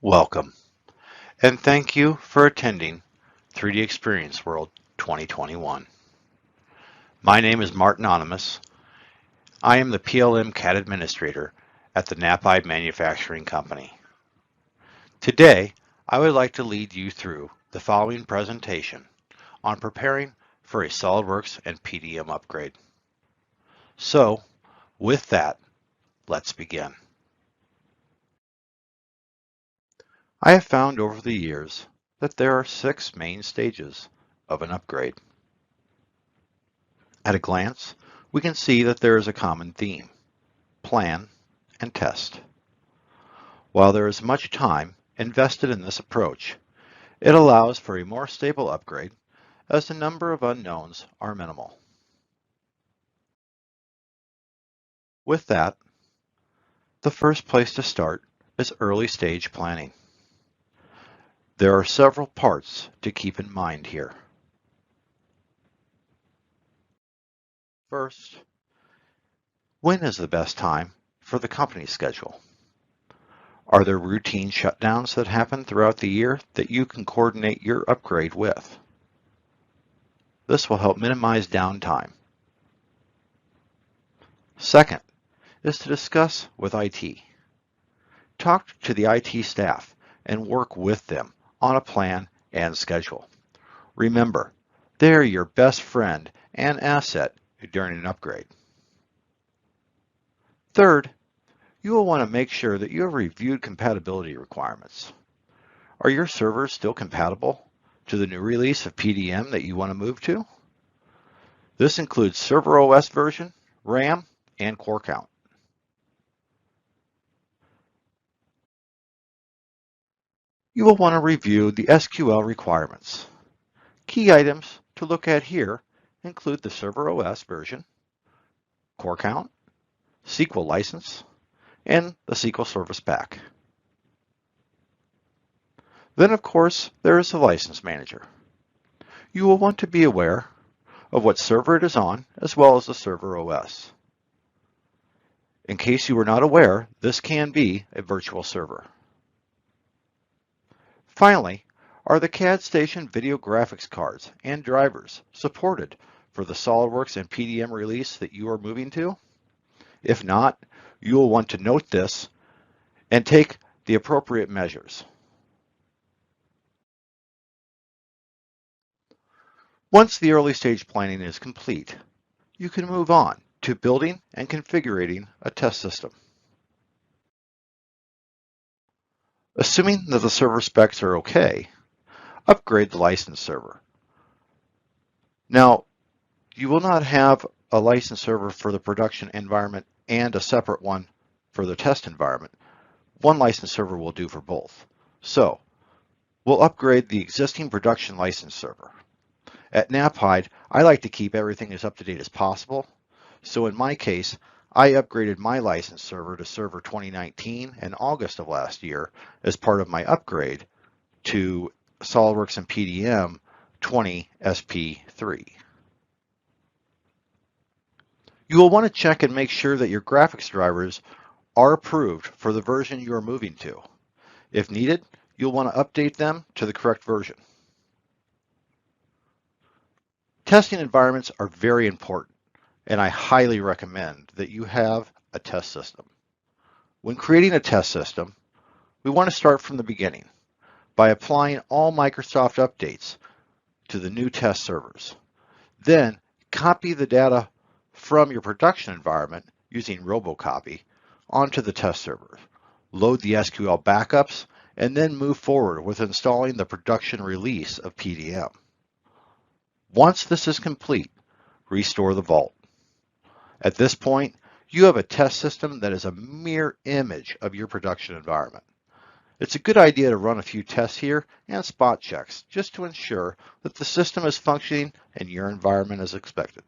Welcome, and thank you for attending 3D Experience World 2021. My name is Martin Onimus. I am the PLM CAD Administrator at the Knapheide Manufacturing Company. Today, I would like to lead you through the following presentation on preparing for a Solidworks and PDM upgrade. So, with that, let's begin. I have found over the years that there are 6 main stages of an upgrade. At a glance, we can see that there is a common theme: plan and test. While there is much time invested in this approach, it allows for a more stable upgrade as the number of unknowns are minimal. With that, the first place to start is early stage planning. There are several parts to keep in mind here. First, when is the best time for the company schedule? Are there routine shutdowns that happen throughout the year that you can coordinate your upgrade with? This will help minimize downtime. Second is to discuss with IT. Talk to the IT staff and work with them on a plan and schedule. Remember, they are your best friend and asset during an upgrade. Third, you will want to make sure that you have reviewed compatibility requirements. Are your servers still compatible to the new release of PDM that you want to move to? This includes server OS version, RAM, and core count. You will want to review the Sql requirements. Key items to look at here include the server OS version, core count, Sql license, and the Sql Service Pack. Then, of course, there is the License Manager. You will want to be aware of what server it is on, as well as the server OS. In case you were not aware, this can be a virtual server. Finally, are the CAD Station video graphics cards and drivers supported for the SolidWorks and PDM release that you are moving to? If not, you will want to note this and take the appropriate measures. Once the early stage planning is complete, you can move on to building and configuring a test system. Assuming that the server specs are okay, upgrade the license server. Now, you will not have a license server for the production environment and a separate one for the test environment. One license server will do for both. So, we'll upgrade the existing production license server. At Knapheide, I like to keep everything as up to date as possible. So in my case, I upgraded my license server to Server 2019 in August of last year as part of my upgrade to SolidWorks and PDM 20 SP3. You will want to check and make sure that your graphics drivers are approved for the version you are moving to. If needed, you'll want to update them to the correct version. Testing environments are very important, and I highly recommend that you have a test system. When creating a test system, we want to start from the beginning by applying all Microsoft updates to the new test servers. Then copy the data from your production environment using RoboCopy onto the test server. Load the SQL backups and then move forward with installing the production release of PDM. Once this is complete, restore the vault. At this point, you have a test system that is a mirror image of your production environment. It's a good idea to run a few tests here and spot checks just to ensure that the system is functioning in your environment as expected.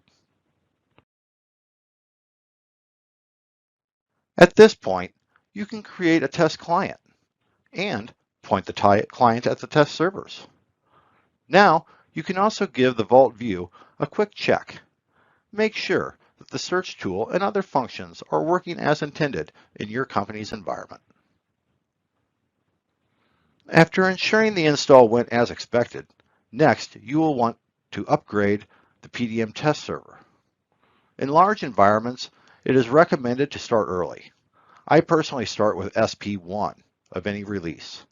At this point, you can create a test client and point the client at the test servers. Now, you can also give the Vault view a quick check. Make sure that the search tool and other functions are working as intended in your company's environment. After ensuring the install went as expected, next you will want to upgrade the PDM test server. In large environments, it is recommended to start early. I personally start with SP1 of any release.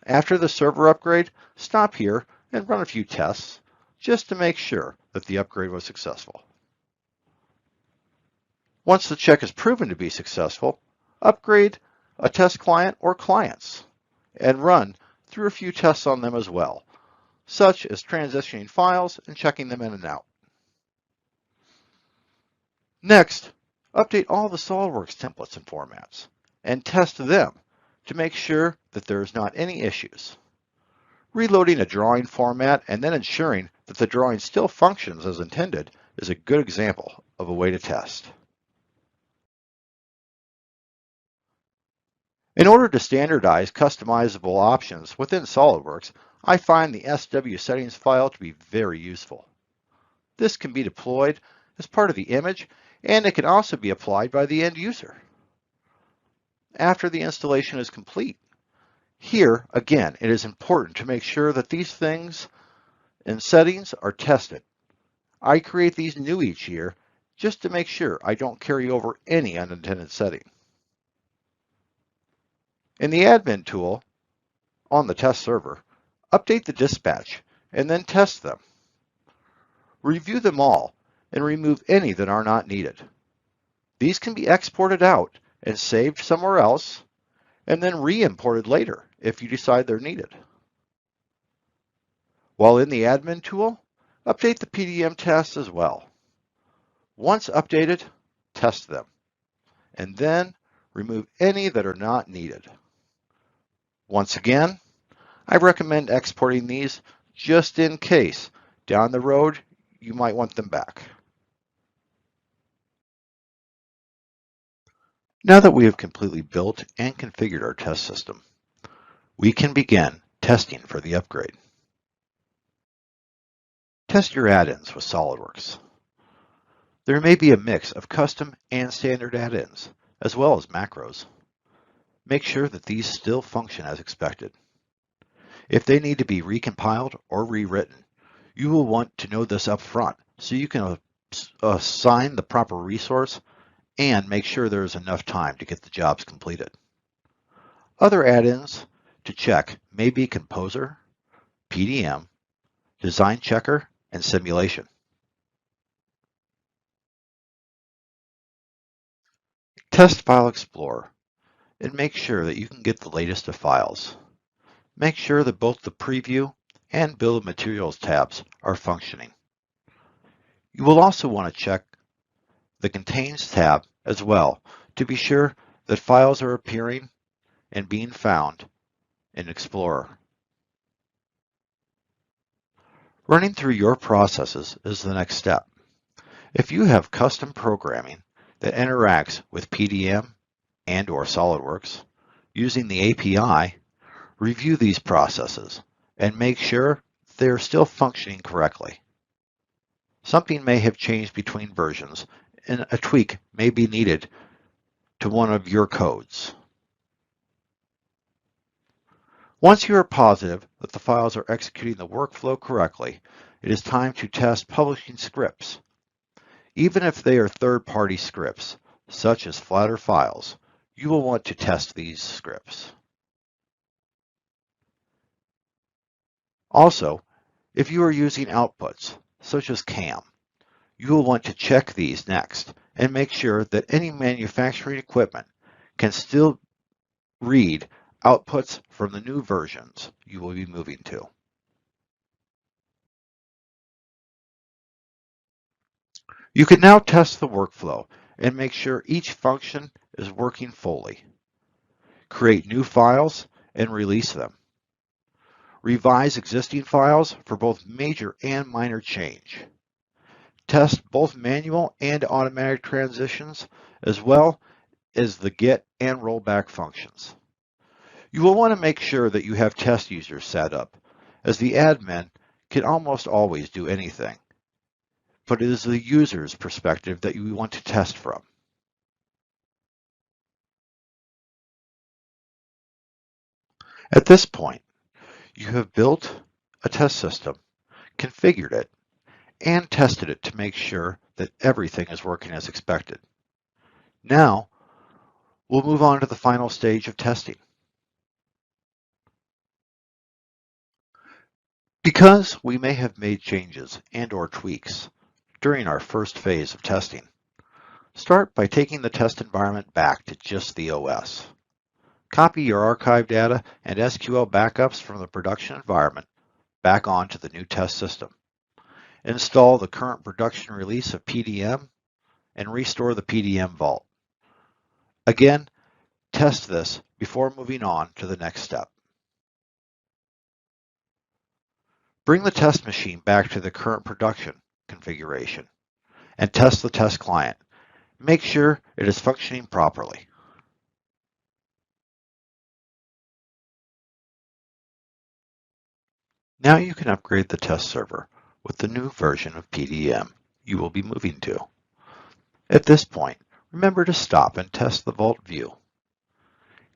After the server upgrade, stop here and run a few tests just to make sure that the upgrade was successful. Once the check is proven to be successful, upgrade a test client or clients and run through a few tests on them as well, such as transitioning files and checking them in and out. Next, update all the Solidworks templates and formats and test them to make sure that there is not any issues. Reloading a drawing format and then ensuring that the drawing still functions as intended is a good example of a way to test. In order to standardize customizable options within SolidWorks, I find the SW settings file to be very useful. This can be deployed as part of the image, and it can also be applied by the end user. After the installation is complete, here, again, it is important to make sure that these things and settings are tested. I create these new each year just to make sure I don't carry over any unintended setting. In the admin tool on the test server, update the dispatch and then test them. Review them all and remove any that are not needed. These can be exported out and saved somewhere else and then re-imported later if you decide they're needed. While in the admin tool, update the PDM tests as well. Once updated, test them, and then remove any that are not needed. Once again, I recommend exporting these just in case down the road you might want them back. Now that we have completely built and configured our test system, we can begin testing for the upgrade. Test your add-ins with SolidWorks. There may be a mix of custom and standard add-ins, as well as macros. Make sure that these still function as expected. If they need to be recompiled or rewritten, you will want to know this up front so you can assign the proper resource and make sure there is enough time to get the jobs completed. Other add-ins to check may be Composer, PDM, Design Checker, and Simulation. Test File Explorer and make sure that you can get the latest of files. Make sure that both the Preview and Bill of Materials tabs are functioning. You will also want to check the Contains tab as well to be sure that files are appearing and being found in Explorer. Running through your processes is the next step. If you have custom programming that interacts with PDM and/or SolidWorks using the API, review these processes and make sure they are still functioning correctly. Something may have changed between versions and a tweak may be needed to one of your codes. Once you are positive that the files are executing the workflow correctly, it is time to test publishing scripts. Even if they are third-party scripts, such as Flatter files, you will want to test these scripts. Also, if you are using outputs, such as CAM, you will want to check these next and make sure that any manufacturing equipment can still read outputs from the new versions you will be moving to. You can now test the workflow and make sure each function is working fully. Create new files and release them. Revise existing files for both major and minor change. Test both manual and automatic transitions, as well as the get and rollback functions. You will want to make sure that you have test users set up, as the admin can almost always do anything, but it is the user's perspective that you want to test from. At this point, You have built a test system, configured it, and tested it to make sure that everything is working as expected. Now, we'll move on to the final stage of testing. Because we may have made changes and/or tweaks during our first phase of testing, start by taking the test environment back to just the OS. Copy your archive data and SQL backups from the production environment back onto the new test system. Install the current production release of PDM and restore the PDM vault. Again, test this before moving on to the next step. Bring the test machine back to the current production configuration and test the test client. Make sure it is functioning properly. Now you can upgrade the test server with the new version of PDM you will be moving to. At this point, remember to stop and test the vault view.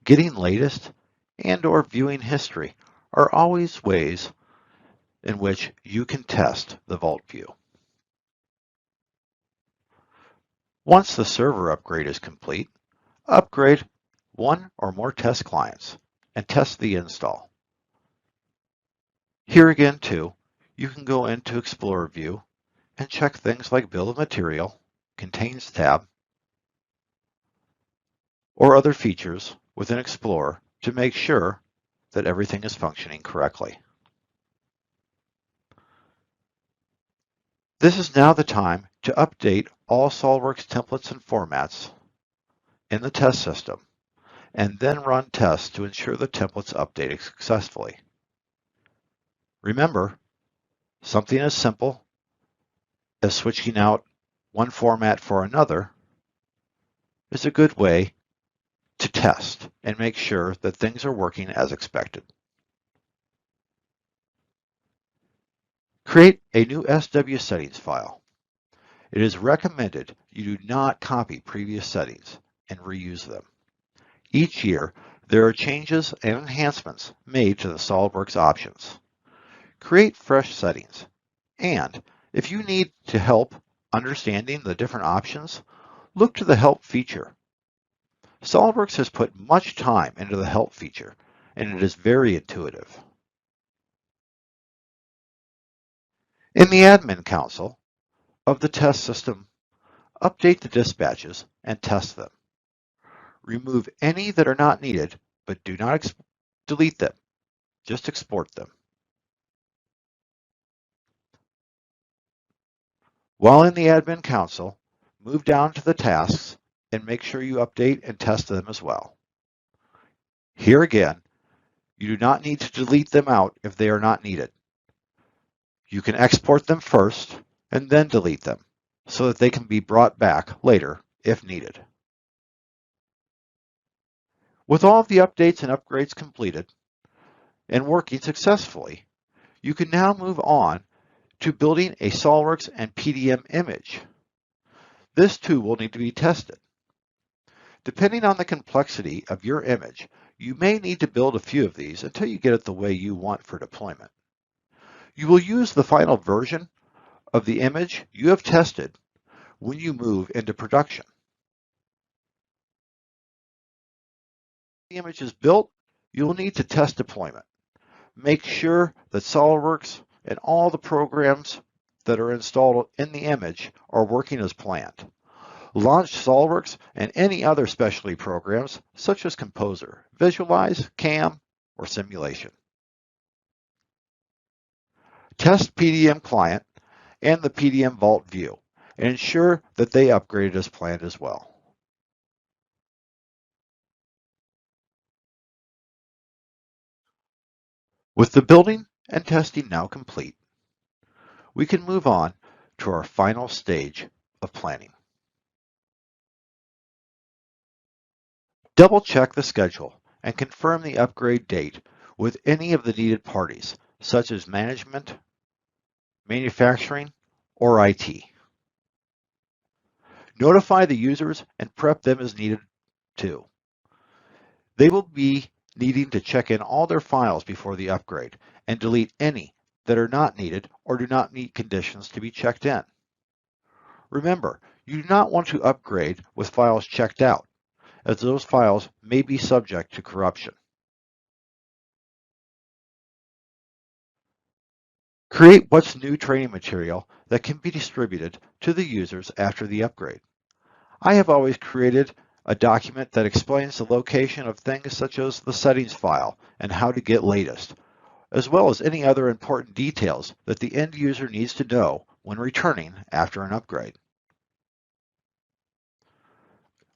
Getting latest and/or viewing history are always ways in which you can test the vault view. Once the server upgrade is complete, upgrade one or more test clients and test the install. Here again too, you can go into Explorer view and check things like Bill of Material, Contains tab, or other features within Explorer to make sure that everything is functioning correctly. This is now the time to update all Solidworks templates and formats in the test system, and then run tests to ensure the templates update successfully. Remember, something as simple as switching out one format for another is a good way to test and make sure that things are working as expected. Create a new SW settings file. It is recommended you do not copy previous settings and reuse them. Each year, there are changes and enhancements made to the Solidworks options. Create fresh settings, and if you need to help understanding the different options, look to the Help feature. Solidworks has put much time into the Help feature, and it is very intuitive. In the Admin Console of the test system, update the dispatches and test them. Remove any that are not needed, but do not delete them. Just export them. While in the Admin Console, move down to the tasks and make sure you update and test them as well. Here again, you do not need to delete them out if they are not needed. You can export them first and then delete them so that they can be brought back later if needed. With all of the updates and upgrades completed and working successfully, you can now move on to building a Solidworks and PDM image. This too will need to be tested. Depending on the complexity of your image, you may need to build a few of these until you get it the way you want for deployment. You will use the final version of the image you have tested when you move into production. When the image is built, you will need to test deployment. Make sure that Solidworks and all the programs that are installed in the image are working as planned. Launch Solidworks and any other specialty programs such as Composer, Visualize, CAM, or Simulation. Test PDM client and the PDM Vault view and ensure that they upgraded as planned as well. With the building and testing now complete, we can move on to our final stage of planning. Double-check the schedule and confirm the upgrade date with any of the needed parties, such as management, manufacturing, or IT. Notify the users and prep them as needed too. They will be needing to check in all their files before the upgrade and delete any that are not needed or do not meet conditions to be checked in. Remember, you do not want to upgrade with files checked out, as those files may be subject to corruption. Create what's new training material that can be distributed to the users after the upgrade. I have always created a document that explains the location of things such as the settings file and how to get latest, as well as any other important details that the end user needs to know when returning after an upgrade.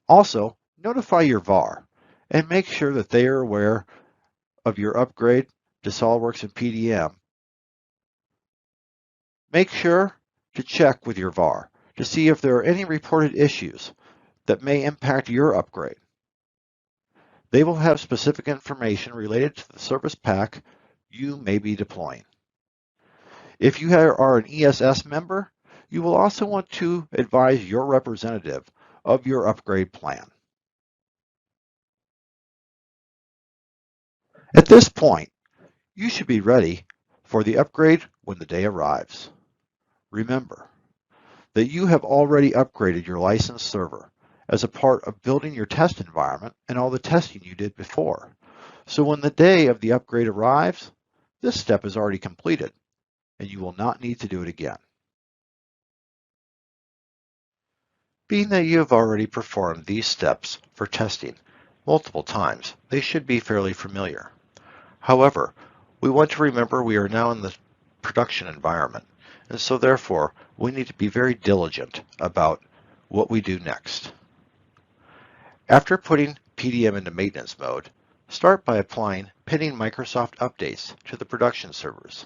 Also, notify your VAR and make sure that they are aware of your upgrade to Solidworks and PDM. Make sure to check with your VAR to see if there are any reported issues that may impact your upgrade. They will have specific information related to the service pack you may be deploying. If you are an ESS member, you will also want to advise your representative of your upgrade plan. At this point, you should be ready for the upgrade when the day arrives. Remember that you have already upgraded your licensed server as a part of building your test environment and all the testing you did before. So when the day of the upgrade arrives, this step is already completed and you will not need to do it again. Being that you have already performed these steps for testing multiple times, they should be fairly familiar. However, we want to remember we are now in the production environment, and so therefore we need to be very diligent about what we do next. After putting PDM into maintenance mode, start by applying pinning Microsoft updates to the production servers.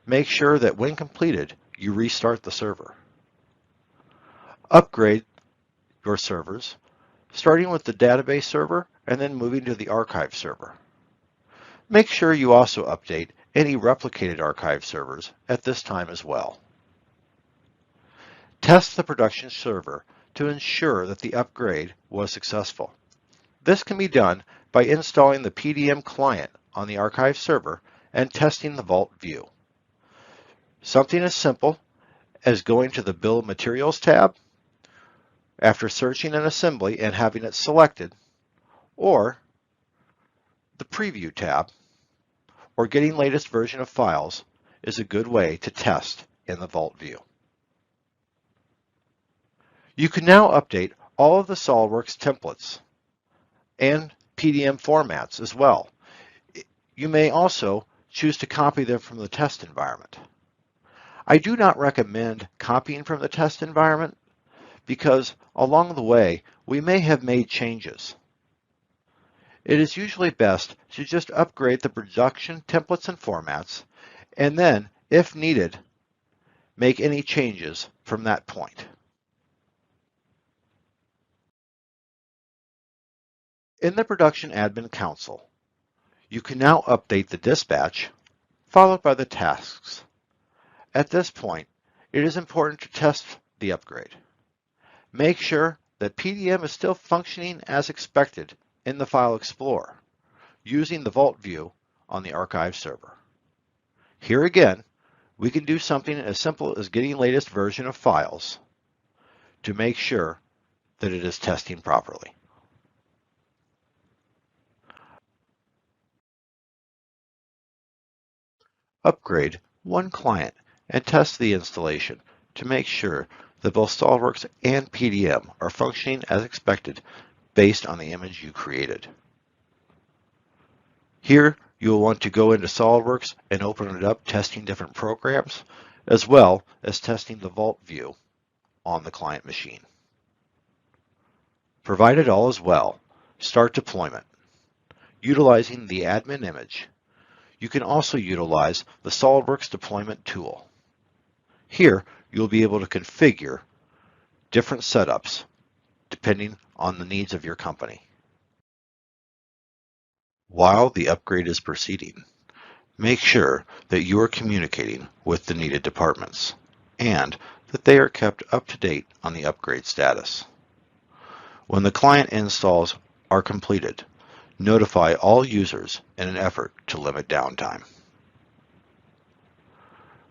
Make sure that when completed, you restart the server. Upgrade your servers, starting with the database server and then moving to the archive server. Make sure you also update any replicated archive servers at this time as well. Test the production server to ensure that the upgrade was successful. This can be done by installing the PDM client on the archive server and testing the Vault view. Something as simple as going to the Bill of Materials tab after searching an assembly and having it selected, or the Preview tab, or getting latest version of files is a good way to test in the Vault view. You can now update all of the SOLIDWORKS templates and PDM formats as well. You may also choose to copy them from the test environment. I do not recommend copying from the test environment because along the way we may have made changes. It is usually best to just upgrade the production templates and formats, and then, if needed, make any changes from that point. In the Production Admin Console, you can now update the dispatch, followed by the tasks. At this point, it is important to test the upgrade. Make sure that PDM is still functioning as expected in the File Explorer, using the Vault view on the archive server. Here again, we can do something as simple as getting latest version of files to make sure that it is testing properly. Upgrade one client and test the installation to make sure that both SOLIDWORKS and PDM are functioning as expected based on the image you created. Here, you will want to go into SOLIDWORKS and open it up, testing different programs, as well as testing the Vault view on the client machine. Provided all is well, start deployment. Utilizing the admin image, you can also utilize the SOLIDWORKS deployment tool. Here, you'll be able to configure different setups depending on the needs of your company. While the upgrade is proceeding, make sure that you are communicating with the needed departments and that they are kept up to date on the upgrade status. When the client installs are completed, notify all users in an effort to limit downtime.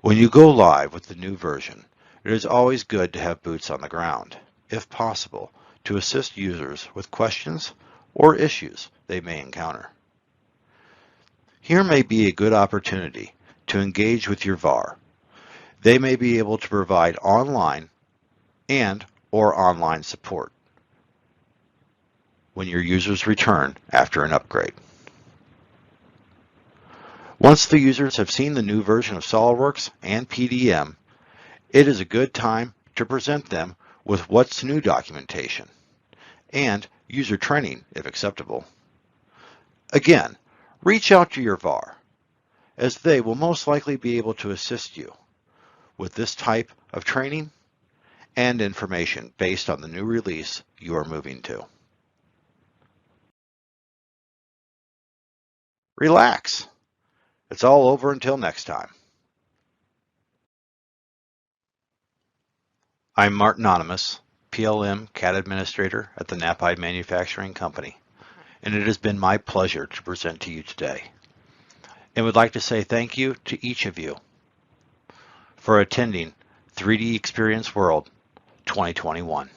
When you go live with the new version, it is always good to have boots on the ground, if possible, to assist users with questions or issues they may encounter. Here may be a good opportunity to engage with your VAR. They may be able to provide online or online support when your users return after an upgrade. Once the users have seen the new version of Solidworks and PDM, it is a good time to present them with what's new documentation and user training if acceptable. Again, reach out to your VAR, as they will most likely be able to assist you with this type of training and information based on the new release you are moving to. Relax. It's all over until next time. I'm Martin Anonymous, PLM CAD Administrator at the Knapheide Manufacturing Company, and it has been my pleasure to present to you today. And would like to say thank you to each of you for attending 3D Experience World 2021.